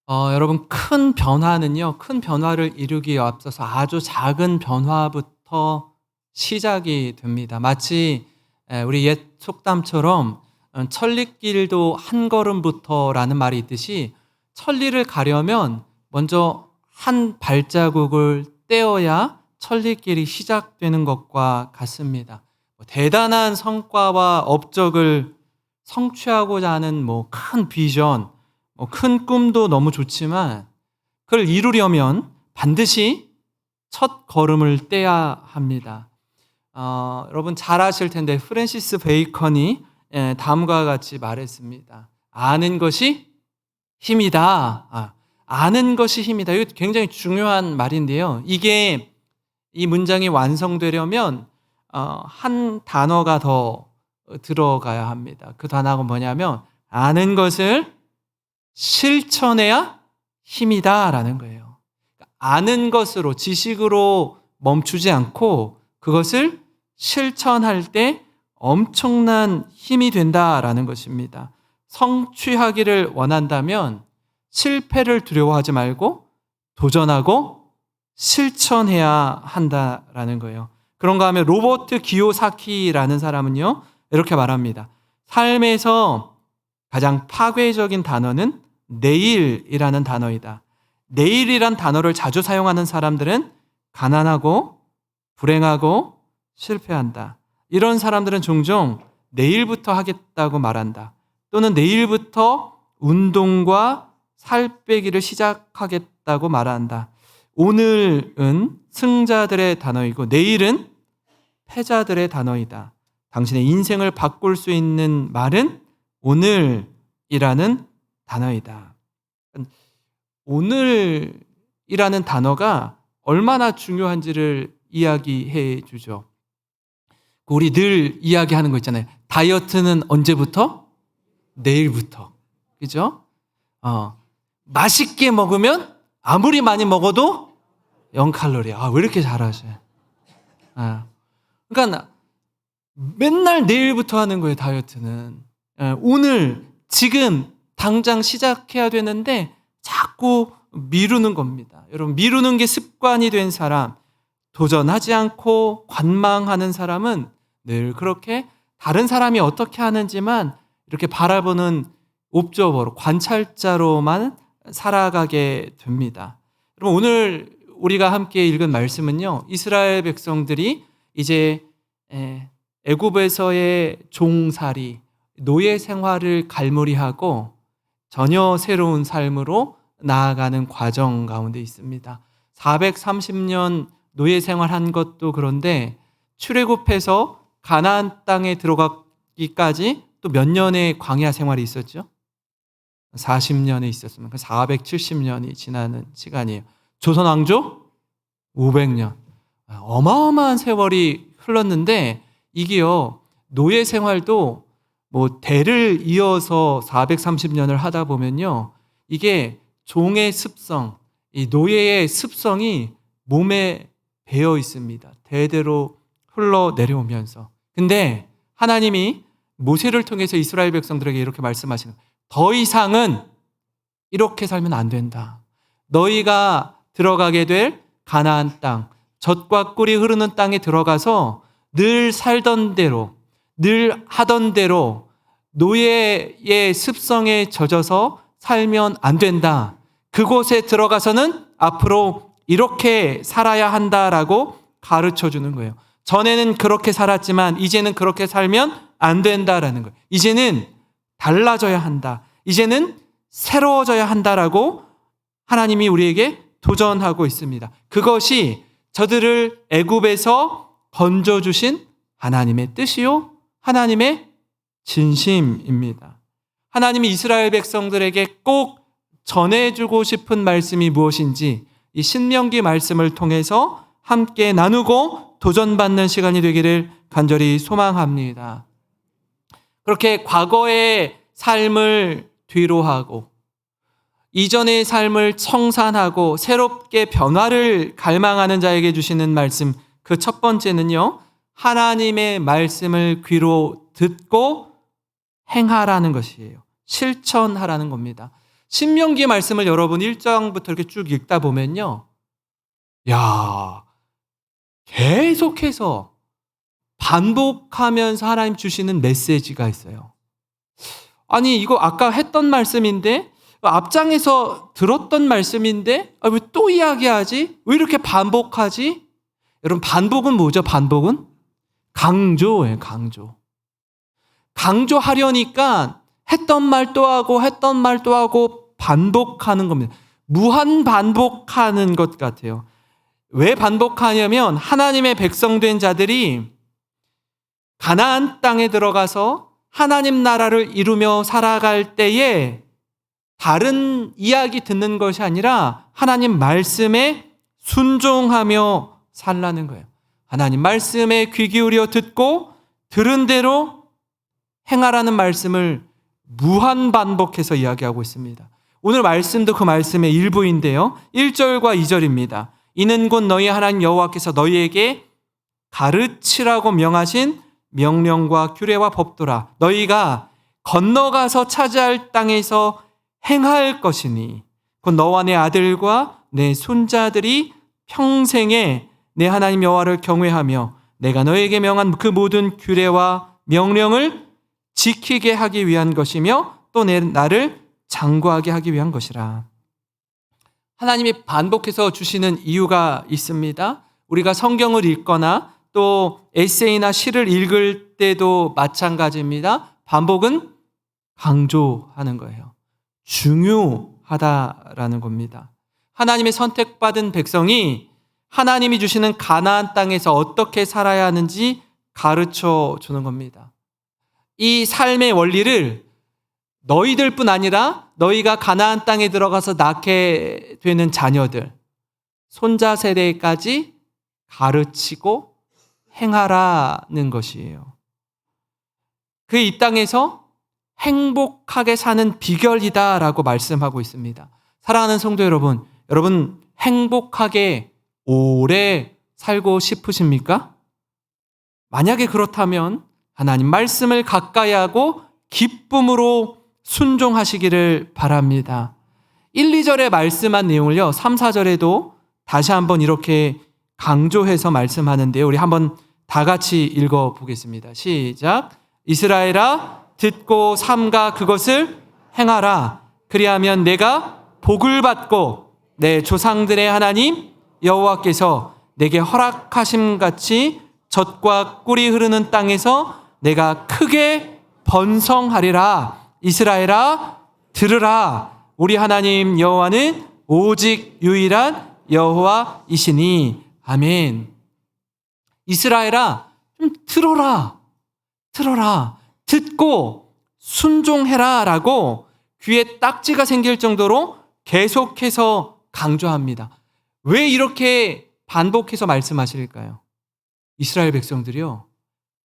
여러분 큰 변화는요. 큰 변화를 이루기에 앞서서 아주 작은 변화부터 시작이 됩니다. 마치 우리 옛 속담처럼 천리길도 한 걸음부터라는 말이 있듯이 천리를 가려면 먼저 한 발자국을 떼어야 천리길이 시작되는 것과 같습니다. 대단한 성과와 업적을 성취하고자 하는 큰 비전, 큰 꿈도 너무 좋지만 그걸 이루려면 반드시 첫 걸음을 떼야 합니다. 여러분 잘 아실 텐데 프랜시스 베이컨이 다음과 같이 말했습니다. 아는 것이 힘이다. 아는 것이 힘이다. 이거 굉장히 중요한 말인데요. 이 문장이 완성되려면 한 단어가 더 들어가야 합니다. 그 단어가 뭐냐면 아는 것을 실천해야 힘이다라는 거예요. 아는 것으로 지식으로 멈추지 않고 그것을 실천할 때 엄청난 힘이 된다라는 것입니다. 성취하기를 원한다면 실패를 두려워하지 말고 도전하고 실천해야 한다라는 거예요. 그런가 하면 로버트 기요사키라는 사람은요, 이렇게 말합니다. 삶에서 가장 파괴적인 단어는 내일이라는 단어이다. 내일이란 단어를 자주 사용하는 사람들은 가난하고 불행하고 실패한다. 이런 사람들은 종종 내일부터 하겠다고 말한다. 또는 내일부터 운동과 살 빼기를 시작하겠다고 말한다. 오늘은 승자들의 단어이고 내일은 패자들의 단어이다. 당신의 인생을 바꿀 수 있는 말은 오늘이라는 단어이다. 오늘이라는 단어가 얼마나 중요한지를 이야기해 주죠. 우리 늘 이야기하는 거 있잖아요. 다이어트는 언제부터? 내일부터. 그죠? 맛있게 먹으면 아무리 많이 먹어도 0칼로리. 왜 이렇게 잘하셔요? 그러니까 맨날 내일부터 하는 거예요, 다이어트는. 오늘, 지금, 당장 시작해야 되는데 자꾸 미루는 겁니다. 여러분, 미루는 게 습관이 된 사람, 도전하지 않고 관망하는 사람은 늘 그렇게 다른 사람이 어떻게 하는지만 이렇게 바라보는 옵저버로, 관찰자로만 살아가게 됩니다. 여러분, 오늘 우리가 함께 읽은 말씀은요, 이스라엘 백성들이 이제 애굽에서의 종살이, 노예 생활을 갈무리하고 전혀 새로운 삶으로 나아가는 과정 가운데 있습니다. 430년 노예 생활한 것도 그런데 출애굽해서 가나안 땅에 들어가기까지 또 몇 년의 광야 생활이 있었죠? 40년에 있었으면 470년이 지나는 시간이에요. 조선 왕조 500년. 어마어마한 세월이 흘렀는데 이게요, 노예 생활도 대를 이어서 430년을 하다 보면요, 이게 종의 습성, 이 노예의 습성이 몸에 배어 있습니다. 대대로 흘러내려오면서. 근데 하나님이 모세를 통해서 이스라엘 백성들에게 이렇게 말씀하시는 거예요. 더 이상은 이렇게 살면 안 된다. 너희가 들어가게 될 가나안 땅, 젖과 꿀이 흐르는 땅에 들어가서 늘 살던 대로, 늘 하던 대로 노예의 습성에 젖어서 살면 안 된다. 그곳에 들어가서는 앞으로 이렇게 살아야 한다라고 가르쳐 주는 거예요. 전에는 그렇게 살았지만 이제는 그렇게 살면 안 된다라는 거예요. 이제는 달라져야 한다. 이제는 새로워져야 한다라고 하나님이 우리에게 도전하고 있습니다. 그것이 저들을 애굽에서 건져주신 하나님의 뜻이요, 하나님의 진심입니다. 하나님이 이스라엘 백성들에게 꼭 전해주고 싶은 말씀이 무엇인지 이 신명기 말씀을 통해서 함께 나누고 도전받는 시간이 되기를 간절히 소망합니다. 그렇게 과거의 삶을 뒤로하고 이전의 삶을 청산하고 새롭게 변화를 갈망하는 자에게 주시는 말씀, 그 첫 번째는요, 하나님의 말씀을 귀로 듣고 행하라는 것이에요. 실천하라는 겁니다. 신명기 말씀을 여러분 1장부터 이렇게 쭉 읽다 보면요. 야, 계속해서 반복하면서 하나님 주시는 메시지가 있어요. 아니, 이거 아까 했던 말씀인데, 앞장에서 들었던 말씀인데, 왜 또 이야기하지? 왜 이렇게 반복하지? 여러분, 반복은 뭐죠? 반복은? 강조예요, 강조. 강조하려니까 했던 말 또 하고, 했던 말 또 하고, 반복하는 겁니다. 무한 반복하는 것 같아요. 왜 반복하냐면, 하나님의 백성된 자들이 가나안 땅에 들어가서 하나님 나라를 이루며 살아갈 때에 다른 이야기 듣는 것이 아니라 하나님 말씀에 순종하며 살라는 거예요. 하나님 말씀에 귀 기울여 듣고 들은 대로 행하라는 말씀을 무한 반복해서 이야기하고 있습니다. 오늘 말씀도 그 말씀의 일부인데요. 1절과 2절입니다. 이는 곧 너희 하나님 여호와께서 너희에게 가르치라고 명하신 명령과 규례와 법도라. 너희가 건너가서 차지할 땅에서 행할 것이니 곧 너와 내 아들과 내 손자들이 평생에 내 하나님 여호와를 경외하며 내가 너에게 명한 그 모든 규례와 명령을 지키게 하기 위한 것이며 또 내 나를 장구하게 하기 위한 것이라. 하나님이 반복해서 주시는 이유가 있습니다. 우리가 성경을 읽거나 또 에세이나 시를 읽을 때도 마찬가지입니다. 반복은 강조하는 거예요. 중요하다라는 겁니다. 하나님의 선택받은 백성이 하나님이 주시는 가나안 땅에서 어떻게 살아야 하는지 가르쳐 주는 겁니다. 이 삶의 원리를 너희들뿐 아니라 너희가 가나안 땅에 들어가서 낳게 되는 자녀들, 손자 세대까지 가르치고 행하라는 것이에요. 그 이 땅에서 행복하게 사는 비결이다라고 말씀하고 있습니다. 사랑하는 성도 여러분, 여러분 행복하게 오래 살고 싶으십니까? 만약에 그렇다면 하나님 말씀을 가까이 하고 기쁨으로 순종하시기를 바랍니다. 1, 2절에 말씀한 내용을요, 3, 4절에도 다시 한번 이렇게 강조해서 말씀하는데요. 우리 한번 다 같이 읽어보겠습니다. 시작. 이스라엘아 듣고 삼가 그것을 행하라. 그리하면 내가 복을 받고 내 조상들의 하나님 여호와께서 내게 허락하심같이 젖과 꿀이 흐르는 땅에서 내가 크게 번성하리라. 이스라엘아 들으라. 우리 하나님 여호와는 오직 유일한 여호와이시니. 아멘. 이스라엘아 좀 들어라. 듣고 순종해라 라고 귀에 딱지가 생길 정도로 계속해서 강조합니다. 왜 이렇게 반복해서 말씀하실까요? 이스라엘 백성들이요,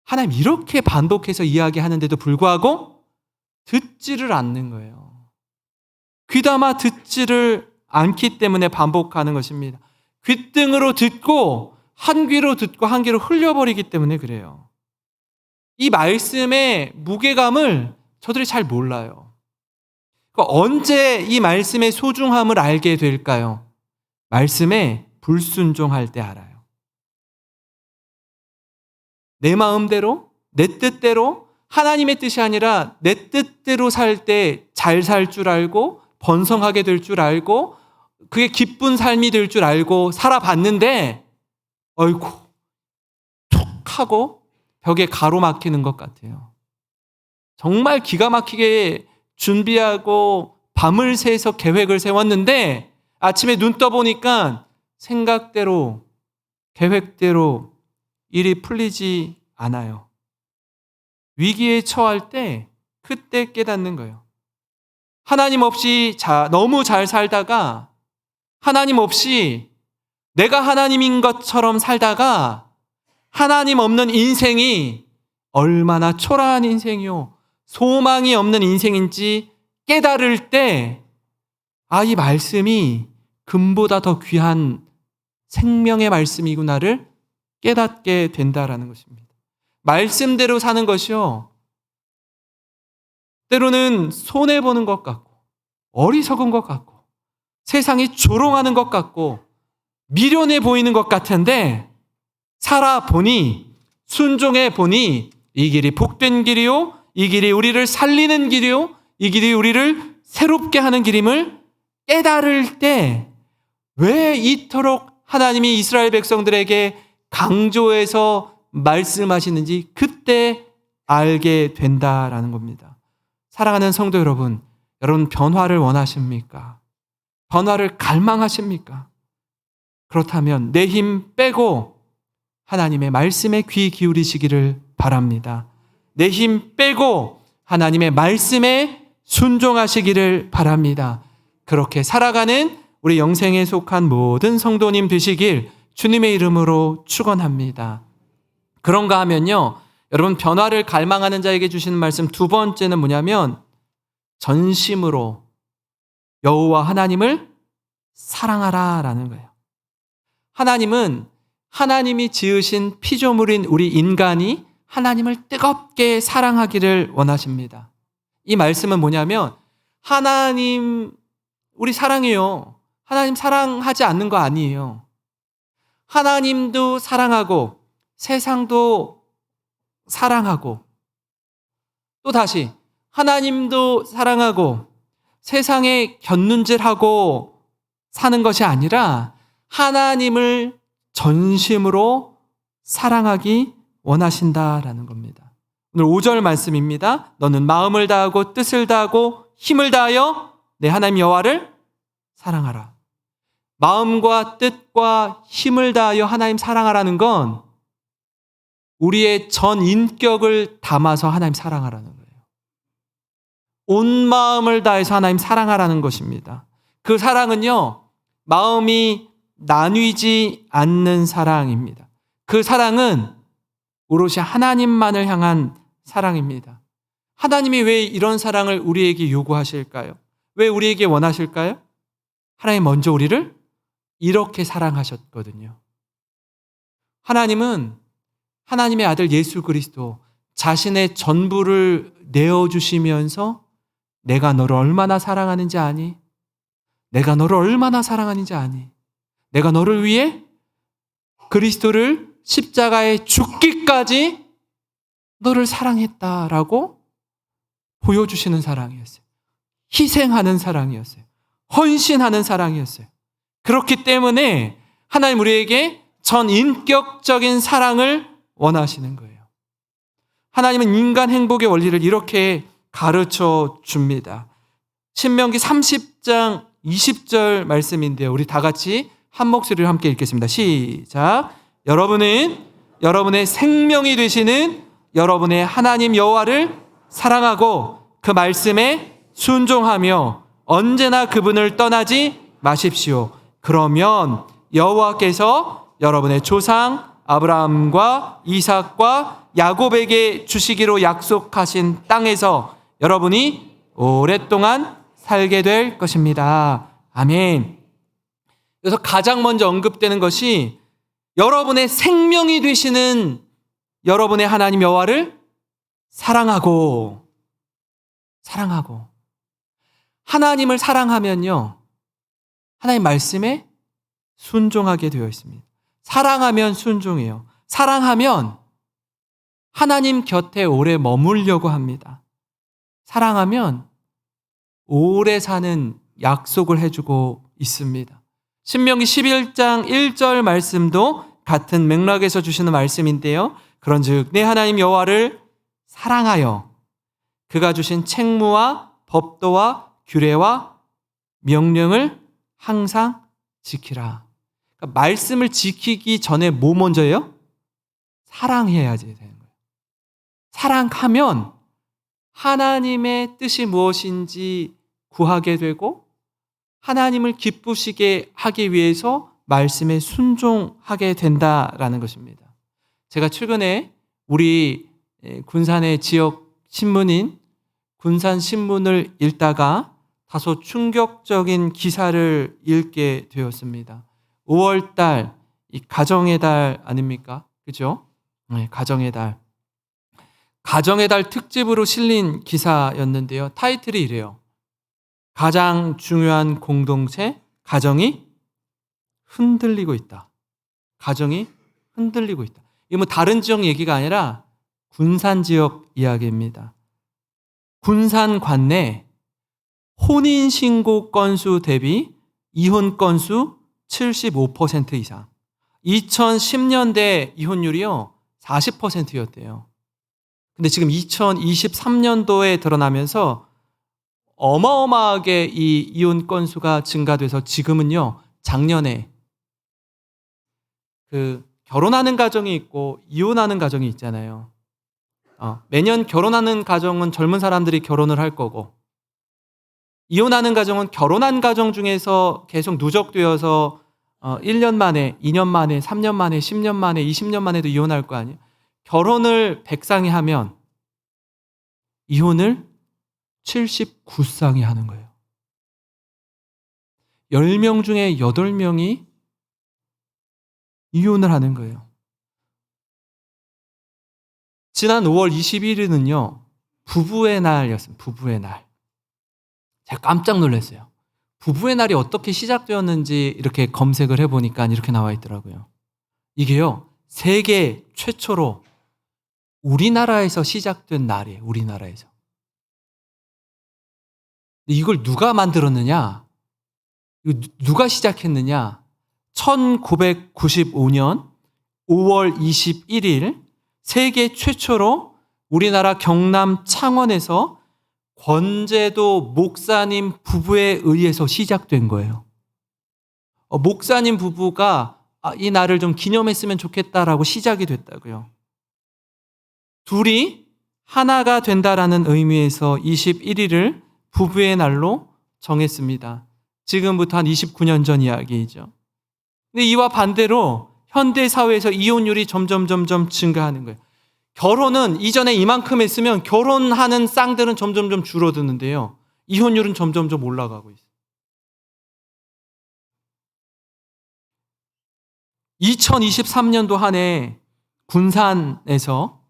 하나님 이렇게 반복해서 이야기하는데도 불구하고 듣지를 않는 거예요. 귀담아 듣지를 않기 때문에 반복하는 것입니다. 귓등으로 듣고 한 귀로 듣고 한 귀로 흘려버리기 때문에 그래요. 이 말씀의 무게감을 저들이 잘 몰라요. 그러니까 언제 이 말씀의 소중함을 알게 될까요? 말씀에 불순종할 때 알아요. 내 마음대로, 내 뜻대로, 하나님의 뜻이 아니라 내 뜻대로 살 때 잘 살 줄 알고 번성하게 될 줄 알고 그게 기쁜 삶이 될 줄 알고 살아봤는데 어이구 툭 하고 벽에 가로막히는 것 같아요. 정말 기가 막히게 준비하고 밤을 새서 계획을 세웠는데 아침에 눈 떠보니까 생각대로 계획대로 일이 풀리지 않아요. 위기에 처할 때 그때 깨닫는 거예요. 하나님 없이 너무 잘 살다가 하나님 없이 내가 하나님인 것처럼 살다가 하나님 없는 인생이 얼마나 초라한 인생이요, 소망이 없는 인생인지 깨달을 때 이 말씀이 금보다 더 귀한 생명의 말씀이구나를 깨닫게 된다라는 것입니다. 말씀대로 사는 것이요, 때로는 손해보는 것 같고 어리석은 것 같고 세상이 조롱하는 것 같고 미련해 보이는 것 같은데 살아보니 순종해 보니 이 길이 복된 길이요 이 길이 우리를 살리는 길이요 이 길이 우리를 새롭게 하는 길임을 깨달을 때 왜 이토록 하나님이 이스라엘 백성들에게 강조해서 말씀하시는지 그때 알게 된다라는 겁니다. 사랑하는 성도 여러분, 여러분 변화를 원하십니까? 변화를 갈망하십니까? 그렇다면 내 힘 빼고 하나님의 말씀에 귀 기울이시기를 바랍니다. 내 힘 빼고 하나님의 말씀에 순종하시기를 바랍니다. 그렇게 살아가는 우리 영생에 속한 모든 성도님 되시길 주님의 이름으로 축원합니다. 그런가 하면요, 여러분 변화를 갈망하는 자에게 주시는 말씀 두 번째는 뭐냐면 전심으로 여호와 하나님을 사랑하라라는 거예요. 하나님은 하나님이 지으신 피조물인 우리 인간이 하나님을 뜨겁게 사랑하기를 원하십니다. 이 말씀은 뭐냐면 하나님 우리 사랑해요. 하나님 사랑하지 않는 거 아니에요. 하나님도 사랑하고 세상도 사랑하고 또 다시 하나님도 사랑하고 세상에 곁눈질하고 사는 것이 아니라 하나님을 전심으로 사랑하기 원하신다라는 겁니다. 오늘 5절 말씀입니다. 너는 마음을 다하고 뜻을 다하고 힘을 다하여 내 하나님 여호와를 사랑하라. 마음과 뜻과 힘을 다하여 하나님 사랑하라는 건 우리의 전 인격을 담아서 하나님 사랑하라는 거예요. 온 마음을 다해서 하나님 사랑하라는 것입니다. 그 사랑은요, 마음이 나뉘지 않는 사랑입니다. 그 사랑은 오롯이 하나님만을 향한 사랑입니다. 하나님이 왜 이런 사랑을 우리에게 요구하실까요? 왜 우리에게 원하실까요? 하나님 먼저 우리를 이렇게 사랑하셨거든요. 하나님은 하나님의 아들 예수 그리스도 자신의 전부를 내어주시면서 내가 너를 얼마나 사랑하는지 아니? 내가 너를 얼마나 사랑하는지 아니? 내가 너를 위해 그리스도를 십자가에 죽기까지 너를 사랑했다라고 보여주시는 사랑이었어요. 희생하는 사랑이었어요. 헌신하는 사랑이었어요. 그렇기 때문에 하나님 우리에게 전인격적인 사랑을 원하시는 거예요. 하나님은 인간 행복의 원리를 이렇게 가르쳐 줍니다. 신명기 30장 20절 말씀인데요. 우리 다 같이 한 목소리로 함께 읽겠습니다. 시작. 여러분은 여러분의 생명이 되시는 여러분의 하나님 여호와를 사랑하고 그 말씀에 순종하며 언제나 그분을 떠나지 마십시오. 그러면 여호와께서 여러분의 조상 아브라함과 이삭과 야곱에게 주시기로 약속하신 땅에서 여러분이 오랫동안 살게 될 것입니다. 아멘. 그래서 가장 먼저 언급되는 것이 여러분의 생명이 되시는 여러분의 하나님 여호와를 사랑하고 하나님을 사랑하면요, 하나님 말씀에 순종하게 되어 있습니다. 사랑하면 순종해요. 사랑하면 하나님 곁에 오래 머물려고 합니다. 사랑하면 오래 사는 약속을 해주고 있습니다. 신명기 11장 1절 말씀도 같은 맥락에서 주시는 말씀인데요. 그런즉 내 하나님 여호와를 사랑하여 그가 주신 책무와 법도와 규례와 명령을 항상 지키라. 그러니까 말씀을 지키기 전에 뭐 먼저예요? 사랑해야지 되는 거예요. 사랑하면 하나님의 뜻이 무엇인지 구하게 되고 하나님을 기쁘시게 하기 위해서 말씀에 순종하게 된다라는 것입니다. 제가 최근에 우리 군산의 지역 신문인 군산신문을 읽다가 다소 충격적인 기사를 읽게 되었습니다. 5월달, 이 가정의 달 아닙니까? 그죠? 네, 가정의 달. 가정의 달 특집으로 실린 기사였는데요. 타이틀이 이래요. 가장 중요한 공동체, 가정이 흔들리고 있다. 가정이 흔들리고 있다. 이게 뭐 다른 지역 얘기가 아니라 군산 지역 이야기입니다. 군산 관내 혼인신고 건수 대비 이혼 건수 75% 이상. 2010년대 이혼율이요, 40%였대요. 근데 지금 2023년도에 드러나면서 어마어마하게 이 이혼 건수가 증가돼서 지금은요, 작년에 결혼하는 가정이 있고 이혼하는 가정이 있잖아요. 매년 결혼하는 가정은 젊은 사람들이 결혼을 할 거고, 이혼하는 가정은 결혼한 가정 중에서 계속 누적되어서 1년 만에, 2년 만에, 3년 만에, 10년 만에, 20년 만에도 이혼할 거 아니에요. 결혼을 100쌍이 하면 이혼을 79쌍이 하는 거예요. 10명 중에 8명이 이혼을 하는 거예요. 지난 5월 21일은요, 부부의 날이었습니다. 부부의 날. 제가 깜짝 놀랐어요. 부부의 날이 어떻게 시작되었는지 이렇게 검색을 해보니까 이렇게 나와 있더라고요. 이게요, 세계 최초로 우리나라에서 시작된 날이에요. 우리나라에서. 이걸 누가 만들었느냐? 누가 시작했느냐? 1995년 5월 21일 세계 최초로 우리나라 경남 창원에서 권제도 목사님 부부에 의해서 시작된 거예요. 목사님 부부가 이 날을 좀 기념했으면 좋겠다라고 시작이 됐다고요. 둘이 하나가 된다라는 의미에서 21일을 부부의 날로 정했습니다. 지금부터 한 29년 전 이야기이죠. 근데 이와 반대로 현대 사회에서 이혼율이 점점 증가하는 거예요. 결혼은 이전에 이만큼 했으면 결혼하는 쌍들은 점점 줄어드는데요, 이혼율은 점점 올라가고 있어요. 2023년도 한 해 군산에서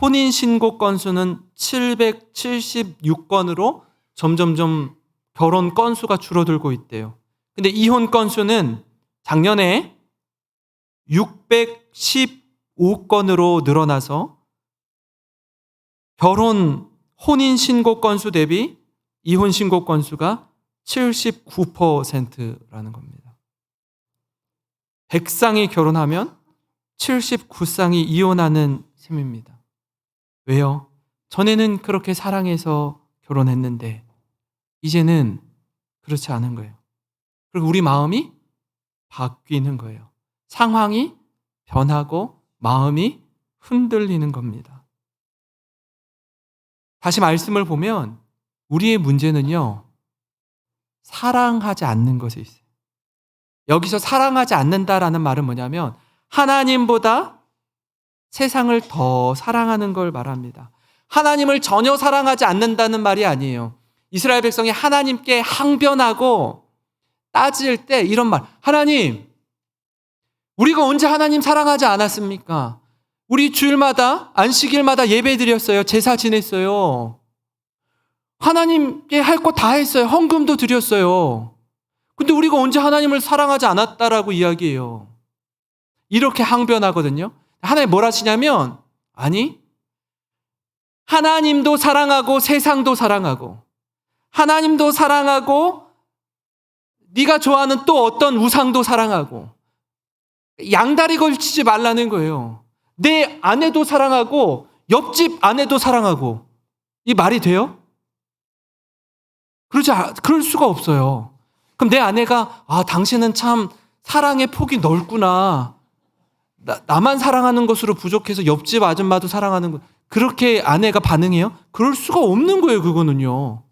혼인신고 건수는 776건으로 점점 결혼 건수가 줄어들고 있대요. 근데 이혼 건수는 작년에 615건으로 늘어나서 혼인신고 건수 대비 이혼신고 건수가 79%라는 겁니다. 100쌍이 결혼하면 79쌍이 이혼하는 셈입니다. 왜요? 전에는 그렇게 사랑해서 결혼했는데 이제는 그렇지 않은 거예요. 그리고 우리 마음이 바뀌는 거예요. 상황이 변하고 마음이 흔들리는 겁니다. 다시 말씀을 보면 우리의 문제는요, 사랑하지 않는 것에 있어요. 여기서 사랑하지 않는다라는 말은 뭐냐면 하나님보다 세상을 더 사랑하는 걸 말합니다. 하나님을 전혀 사랑하지 않는다는 말이 아니에요. 이스라엘 백성이 하나님께 항변하고 따질 때 이런 말, 하나님, 우리가 언제 하나님 사랑하지 않았습니까? 우리 주일마다 안식일마다 예배 드렸어요. 제사 지냈어요. 하나님께 할 거 다 했어요. 헌금도 드렸어요. 근데 우리가 언제 하나님을 사랑하지 않았다라고 이야기해요. 이렇게 항변하거든요. 하나님 뭘 하시냐면, 아니, 하나님도 사랑하고 세상도 사랑하고 하나님도 사랑하고 네가 좋아하는 또 어떤 우상도 사랑하고 양다리 걸치지 말라는 거예요. 내 아내도 사랑하고 옆집 아내도 사랑하고. 이 말이 돼요? 그럴 수가 없어요. 그럼 내 아내가 당신은 참 사랑의 폭이 넓구나. 나만 사랑하는 것으로 부족해서 옆집 아줌마도 사랑하는 거. 그렇게 아내가 반응해요? 그럴 수가 없는 거예요, 그거는요.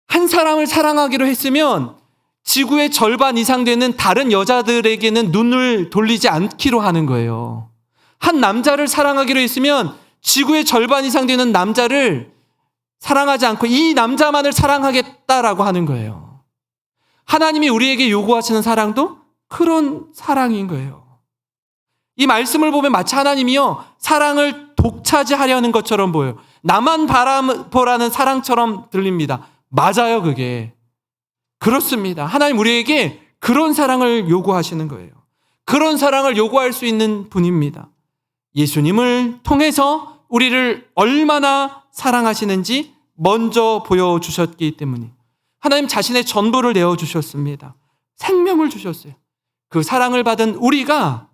한 사람을 사랑하기로 했으면 지구의 절반 이상 되는 다른 여자들에게는 눈을 돌리지 않기로 하는 거예요. 한 남자를 사랑하기로 했으면 지구의 절반 이상 되는 남자를 사랑하지 않고 이 남자만을 사랑하겠다라고 하는 거예요. 하나님이 우리에게 요구하시는 사랑도 그런 사랑인 거예요. 이 말씀을 보면 마치 하나님이요, 사랑을 독차지하려는 것처럼 보여요. 나만 바라보라는 사랑처럼 들립니다. 맞아요, 그게. 그렇습니다. 하나님 우리에게 그런 사랑을 요구하시는 거예요. 그런 사랑을 요구할 수 있는 분입니다. 예수님을 통해서 우리를 얼마나 사랑하시는지 먼저 보여주셨기 때문에 하나님 자신의 전부를 내어주셨습니다. 생명을 주셨어요. 그 사랑을 받은 우리가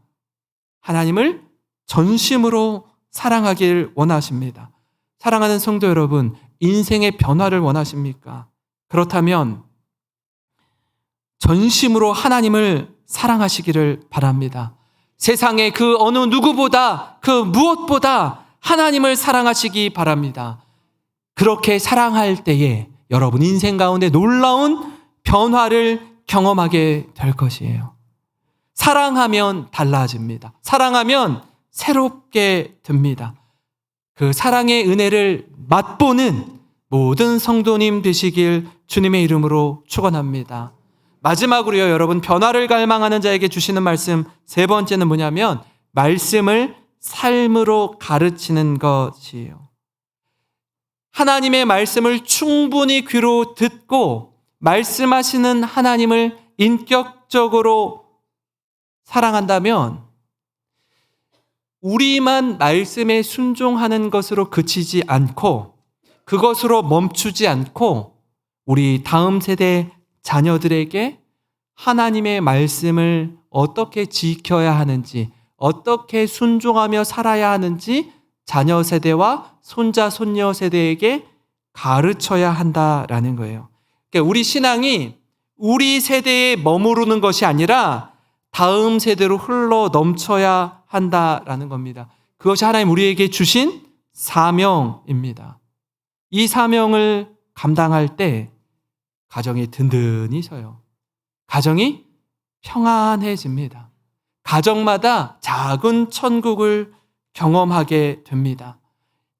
하나님을 전심으로 사랑하길 원하십니다. 사랑하는 성도 여러분, 인생의 변화를 원하십니까? 그렇다면 전심으로 하나님을 사랑하시기를 바랍니다. 세상의 그 어느 누구보다, 그 무엇보다 하나님을 사랑하시기 바랍니다. 그렇게 사랑할 때에 여러분 인생 가운데 놀라운 변화를 경험하게 될 것이에요. 사랑하면 달라집니다. 사랑하면 새롭게 됩니다. 그 사랑의 은혜를 맛보는 모든 성도님 되시길 주님의 이름으로 축원합니다. 마지막으로요, 여러분, 변화를 갈망하는 자에게 주시는 말씀 세 번째는 뭐냐면 말씀을 삶으로 가르치는 것이에요. 하나님의 말씀을 충분히 귀로 듣고 말씀하시는 하나님을 인격적으로 사랑한다면 우리만 말씀에 순종하는 것으로 그치지 않고 그것으로 멈추지 않고 우리 다음 세대 자녀들에게 하나님의 말씀을 어떻게 지켜야 하는지, 어떻게 순종하며 살아야 하는지 자녀 세대와 손자, 손녀 세대에게 가르쳐야 한다라는 거예요. 그러니까 우리 신앙이 우리 세대에 머무르는 것이 아니라 다음 세대로 흘러 넘쳐야 한다라는 겁니다. 그것이 하나님 우리에게 주신 사명입니다. 이 사명을 감당할 때 가정이 든든히 서요. 가정이 평안해집니다. 가정마다 작은 천국을 경험하게 됩니다.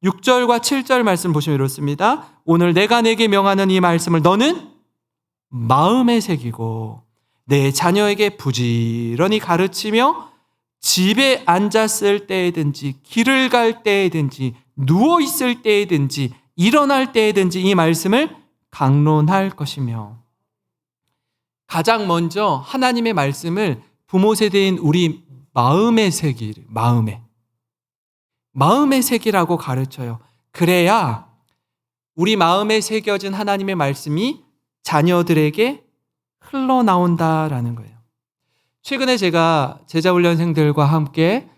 6절과 7절 말씀 보시면 이렇습니다. 오늘 내가 내게 명하는 이 말씀을 너는 마음에 새기고 내 자녀에게 부지런히 가르치며 집에 앉았을 때에든지 길을 갈 때에든지 누워있을 때에든지 일어날 때에든지 이 말씀을 강론할 것이며, 가장 먼저 하나님의 말씀을 부모 세대인 우리 마음에 새기를, 마음에 새기라고 가르쳐요. 그래야 우리 마음에 새겨진 하나님의 말씀이 자녀들에게 흘러나온다라는 거예요. 최근에 제가 제자훈련생들과 함께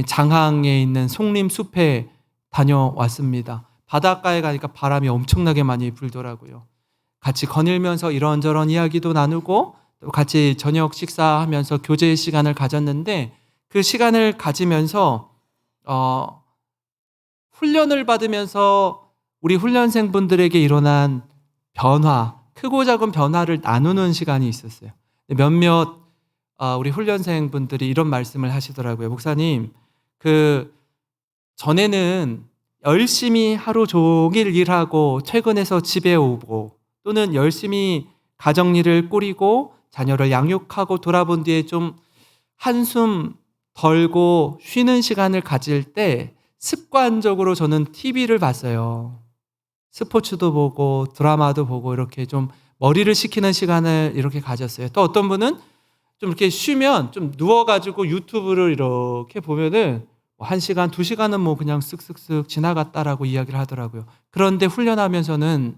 장항에 있는 송림숲에 다녀왔습니다. 바닷가에 가니까 바람이 엄청나게 많이 불더라고요. 같이 거닐면서 이런저런 이야기도 나누고 또 같이 저녁 식사하면서 교제 시간을 가졌는데, 그 시간을 가지면서 훈련을 받으면서 우리 훈련생분들에게 일어난 변화, 크고 작은 변화를 나누는 시간이 있었어요. 몇몇 우리 훈련생분들이 이런 말씀을 하시더라고요. 목사님, 전에는 열심히 하루 종일 일하고 퇴근해서 집에 오고 또는 열심히 가정일을 꾸리고 자녀를 양육하고 돌아본 뒤에 좀 한숨 덜고 쉬는 시간을 가질 때 습관적으로 저는 TV를 봤어요. 스포츠도 보고 드라마도 보고 이렇게 좀 머리를 식히는 시간을 이렇게 가졌어요. 또 어떤 분은 좀 이렇게 쉬면 좀 누워가지고 유튜브를 이렇게 보면은 1시간, 2시간은 뭐 그냥 쓱쓱쓱 지나갔다라고 이야기를 하더라고요. 그런데 훈련하면서는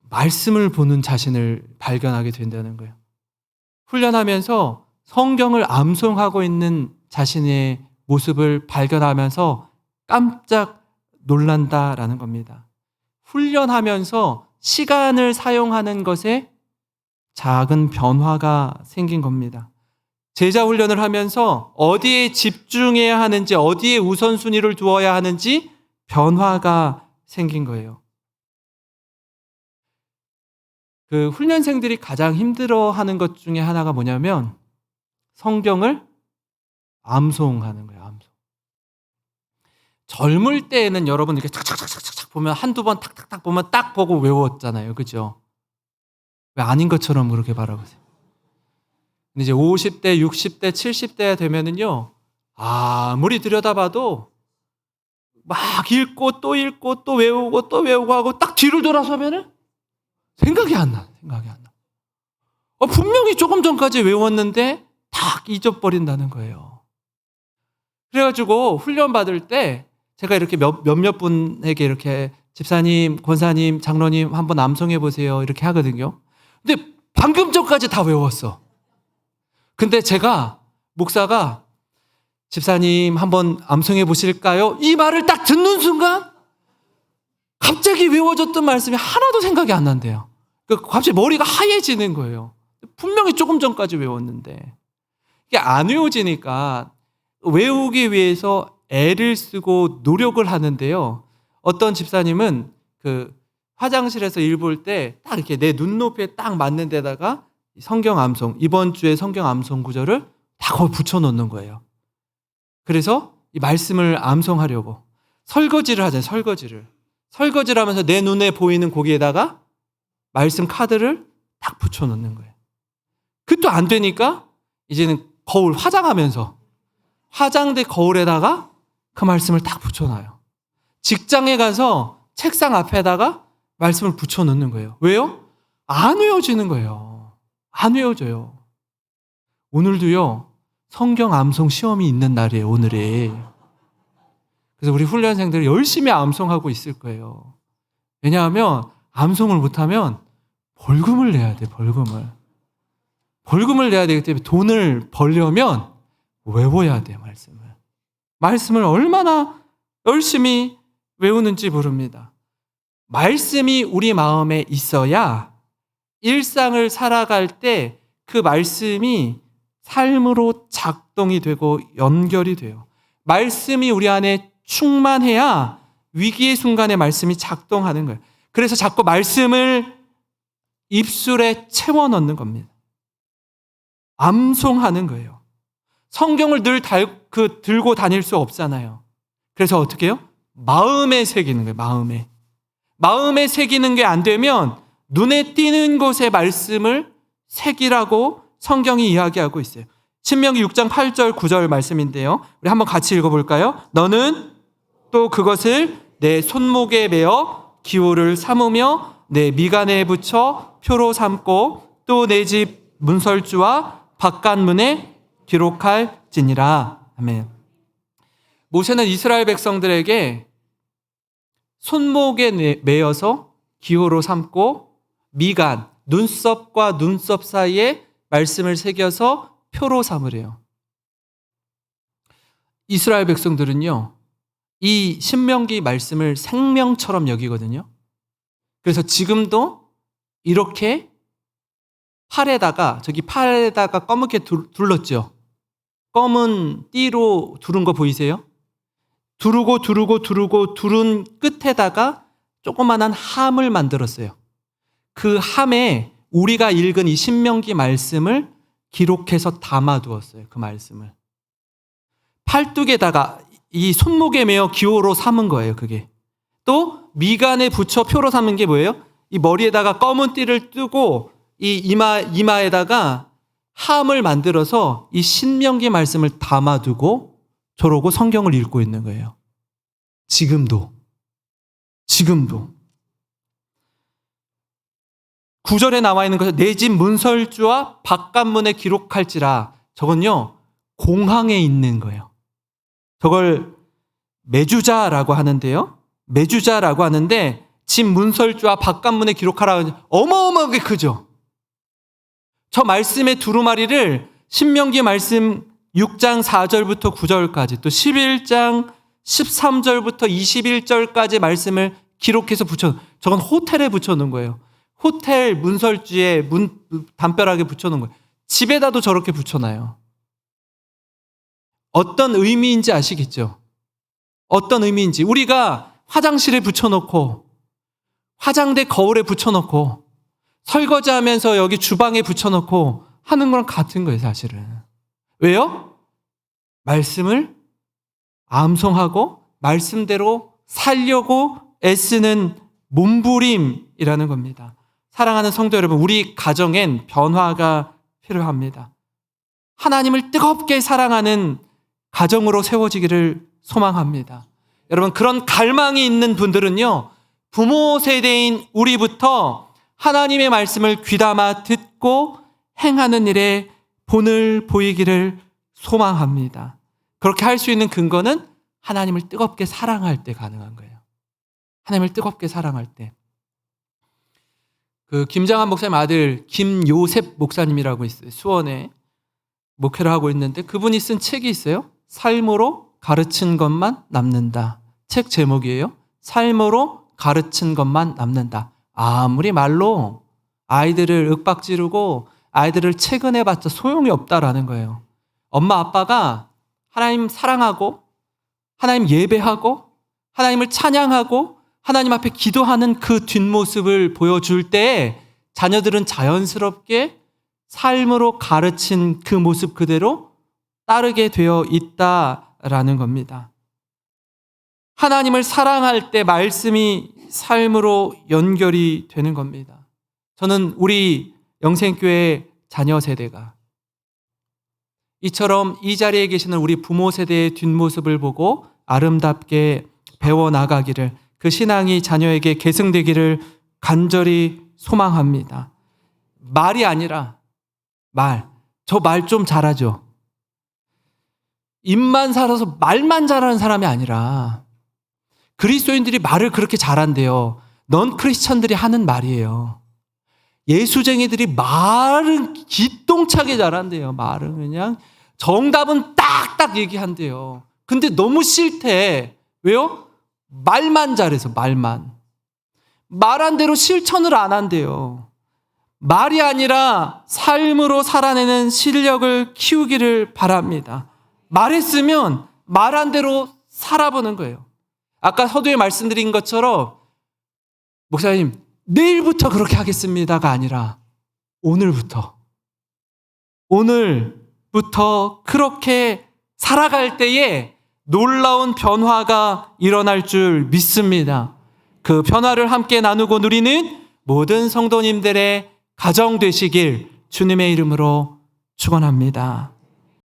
말씀을 보는 자신을 발견하게 된다는 거예요. 훈련하면서 성경을 암송하고 있는 자신의 모습을 발견하면서 깜짝 놀란다라는 겁니다. 훈련하면서 시간을 사용하는 것에 작은 변화가 생긴 겁니다. 제자 훈련을 하면서 어디에 집중해야 하는지, 어디에 우선순위를 두어야 하는지 변화가 생긴 거예요. 그 훈련생들이 가장 힘들어하는 것 중에 하나가 뭐냐면 성경을 암송하는 거예요. 암송. 젊을 때에는 여러분 이렇게 착착착착착 보면 한두 번 탁탁탁 보면 딱 보고 외웠잖아요. 그죠? 왜 아닌 것처럼 그렇게 바라보세요? 이제 50대, 60대, 70대가 되면은요, 아무리 들여다봐도 막 읽고 또 외우고 하고 딱 뒤를 돌아서면은 생각이 안 나. 분명히 조금 전까지 외웠는데 딱 잊어버린다는 거예요. 그래가지고 훈련 받을 때 제가 이렇게 몇몇 분에게 이렇게 집사님, 권사님, 장로님 한번 암송해 보세요 이렇게 하거든요. 근데 방금 전까지 다 외웠어. 근데 제가 목사가 집사님 한번 암송해 보실까요? 이 말을 딱 듣는 순간 갑자기 외워졌던 말씀이 하나도 생각이 안 난대요. 갑자기 머리가 하얘지는 거예요. 분명히 조금 전까지 외웠는데 이게 안 외워지니까 외우기 위해서 애를 쓰고 노력을 하는데요. 어떤 집사님은 그 화장실에서 일 볼 때 딱 이렇게 내 눈높이에 딱 맞는 데다가 성경 암송, 이번 주에 성경 암송 구절을 다 거기 붙여놓는 거예요. 그래서 이 말씀을 암송하려고 설거지를 하잖아요. 설거지를 하면서 내 눈에 보이는 거기에다가 말씀 카드를 딱 붙여놓는 거예요. 그것도 안 되니까 이제는 거울 화장하면서 화장대 거울에다가 그 말씀을 딱 붙여놔요. 직장에 가서 책상 앞에다가 말씀을 붙여놓는 거예요. 왜요? 안 외워지는 거예요. 안 외워져요. 오늘도요, 성경 암송 시험이 있는 날이에요, 오늘이. 그래서 우리 훈련생들이 열심히 암송하고 있을 거예요. 왜냐하면 암송을 못하면 벌금을 내야 돼, 벌금을. 벌금을 내야 되기 때문에 돈을 벌려면 외워야 돼요, 말씀을. 말씀을 얼마나 열심히 외우는지 모릅니다. 말씀이 우리 마음에 있어야 일상을 살아갈 때 그 말씀이 삶으로 작동이 되고 연결이 돼요. 말씀이 우리 안에 충만해야 위기의 순간에 말씀이 작동하는 거예요. 그래서 자꾸 말씀을 입술에 채워 넣는 겁니다. 암송하는 거예요. 성경을 늘 들고 다닐 수 없잖아요. 그래서 어떻게 해요? 마음에 새기는 거예요. 마음에 새기는 게 안 되면 눈에 띄는 곳에 말씀을 새기라고 성경이 이야기하고 있어요. 신명기 6장 8절 9절 말씀인데요. 우리 한번 같이 읽어볼까요? 너는 또 그것을 내 손목에 매어 기호를 삼으며 내 미간에 붙여 표로 삼고 또 내 집 문설주와 바깥문에 기록할지니라. 아멘. 모세는 이스라엘 백성들에게 손목에 매어서 기호로 삼고 미간, 눈썹과 눈썹 사이에 말씀을 새겨서 표로 삼으래요. 이스라엘 백성들은요, 이 신명기 말씀을 생명처럼 여기거든요. 그래서 지금도 이렇게 팔에다가 검게 둘렀죠. 검은 띠로 두른 거 보이세요? 두른 끝에다가 조그만한 함을 만들었어요. 그 함에 우리가 읽은 이 신명기 말씀을 기록해서 담아두었어요. 그 말씀을. 팔뚝에다가 이 손목에 매어 기호로 삼은 거예요. 그게. 또 미간에 붙여 표로 삼은 게 뭐예요? 이 머리에다가 검은 띠를 뜨고 이 이마에다가 함을 만들어서 이 신명기 말씀을 담아두고 저러고 성경을 읽고 있는 거예요. 지금도. 9절에 나와 있는 것은 내 집 문설주와 바깥문에 기록할지라. 저건요, 공항에 있는 거예요. 저걸 매주자라고 하는데요. 매주자라고 하는데 집 문설주와 바깥문에 기록하라. 어마어마하게 크죠. 저 말씀의 두루마리를 신명기 말씀 6장 4절부터 9절까지 또 11장 13절부터 21절까지 말씀을 기록해서 저건 호텔에 붙여놓은 거예요. 호텔 문설주에 담벼락에 붙여놓은 거예요. 집에다도 저렇게 붙여놔요. 어떤 의미인지 아시겠죠? 어떤 의미인지. 우리가 화장실에 붙여놓고 화장대 거울에 붙여놓고 설거지하면서 여기 주방에 붙여놓고 하는 거랑 같은 거예요, 사실은. 왜요? 말씀을 암송하고 말씀대로 살려고 애쓰는 몸부림이라는 겁니다. 사랑하는 성도 여러분, 우리 가정엔 변화가 필요합니다. 하나님을 뜨겁게 사랑하는 가정으로 세워지기를 소망합니다. 여러분, 그런 갈망이 있는 분들은요, 부모 세대인 우리부터 하나님의 말씀을 귀담아 듣고 행하는 일에 본을 보이기를 소망합니다. 그렇게 할 수 있는 근거는 하나님을 뜨겁게 사랑할 때 가능한 거예요. 하나님을 뜨겁게 사랑할 때. 그 김장한 목사님 아들 김요셉 목사님이라고 있어요. 수원에 목회를 하고 있는데 그분이 쓴 책이 있어요. 삶으로 가르친 것만 남는다. 책 제목이에요. 삶으로 가르친 것만 남는다. 아무리 말로 아이들을 윽박지르고 아이들을 체근해봤자 소용이 없다라는 거예요. 엄마 아빠가 하나님 사랑하고 하나님 예배하고 하나님을 찬양하고 하나님 앞에 기도하는 그 뒷모습을 보여줄 때 자녀들은 자연스럽게 삶으로 가르친 그 모습 그대로 따르게 되어 있다라는 겁니다. 하나님을 사랑할 때 말씀이 삶으로 연결이 되는 겁니다. 저는 우리 영생교회 자녀 세대가 이처럼 이 자리에 계시는 우리 부모 세대의 뒷모습을 보고 아름답게 배워나가기를, 그 신앙이 자녀에게 계승되기를 간절히 소망합니다. 말이 아니라 저 말 좀 잘하죠. 입만 살아서 말만 잘하는 사람이 아니라 그리스도인들이 말을 그렇게 잘한대요. 넌 크리스천들이 하는 말이에요. 예수쟁이들이 말은 기똥차게 잘한대요. 말은 그냥 정답은 딱딱 얘기한대요. 근데 너무 싫대. 왜요? 말만 잘해서 말만. 말한 대로 실천을 안 한대요. 말이 아니라 삶으로 살아내는 실력을 키우기를 바랍니다. 말했으면 말한 대로 살아보는 거예요. 아까 서두에 말씀드린 것처럼 목사님 내일부터 그렇게 하겠습니다가 아니라 오늘부터 그렇게 살아갈 때에 놀라운 변화가 일어날 줄 믿습니다. 그 변화를 함께 나누고 누리는 모든 성도님들의 가정 되시길 주님의 이름으로 축원합니다.